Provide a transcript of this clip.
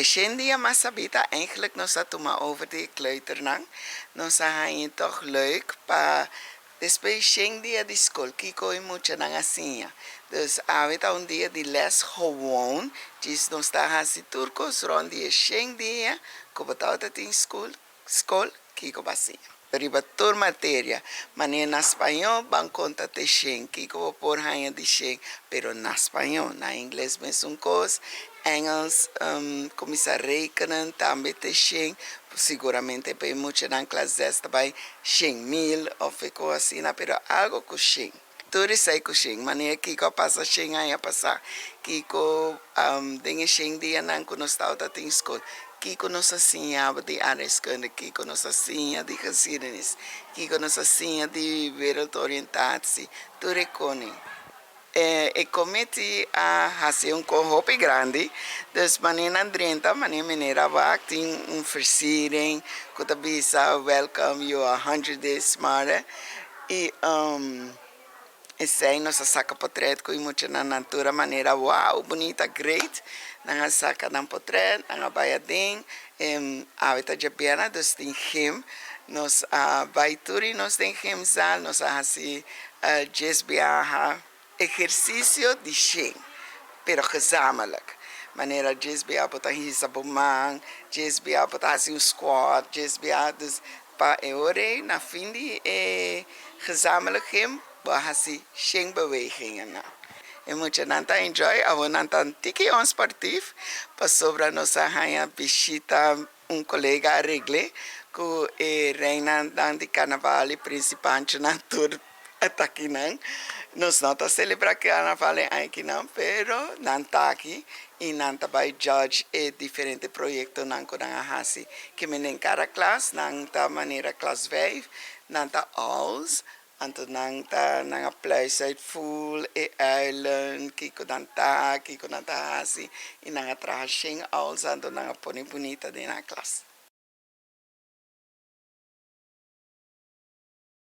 Dia mas sabita eigenlijk nos atuma over de kleuterlang. Nos gaan toch leuk pa depois dia de escola kico e muito na siña. Dus avita dia de les gewoon. Diz nos está assim turcos rond dia dia como tauta tem escola kico basinha. Riba tur matéria, mané na espanhol ban conta te shen, kico por haña de shen, pero na espanhol, na inglês mesmo coisa. Engels, começar a rekenen, também te shen, seguramente para muito na classe também shen mil ou ficou assim, pero algo com shen. Tudo sai com shen, mané kiko passa shen aí a passar, kiko tem shen dia não conosco tem escola. Kiko nos ensinava de arescanda, Kiko nos ensina de geschiedenis, Kiko nos ensina de wereldoriëntatie, tudo recone. E cometi a fazer corpo grande, dus manena 30, manena vai tem versiering, que bisa welcome you 100 days mare, e esse aí nossa saca portrait com muito na natura maneira uau bonita great na saca dan portrait na baiadin avita de pena dos tem him nos vai turi nos tem him zal nos assim jesbiaha exercício de shen pero gezamenlijk maneira jesbia botar hisa bomang jesbia botar assim squat jesbia dus pa eore na fim de gezamenlijk him bahasi sheng bewegingen na. E muito nanta enjoy, a nanta tiki on sportivo, para sobra nossa haña visita colega arregle, que Reina dan de Carnaval e Prins Pancho na tour aqui não. Nós não tá celebrar Carnaval aqui não, pero nanta aqui e nanta vai judge diferente projeto não com a hasi, que me nem cada classe, nanta maneira classe 5, nanta alls. Anto nang place uit full island, kiko nanta hasi, inang traha sing alls, anto nang poni bonita din na class.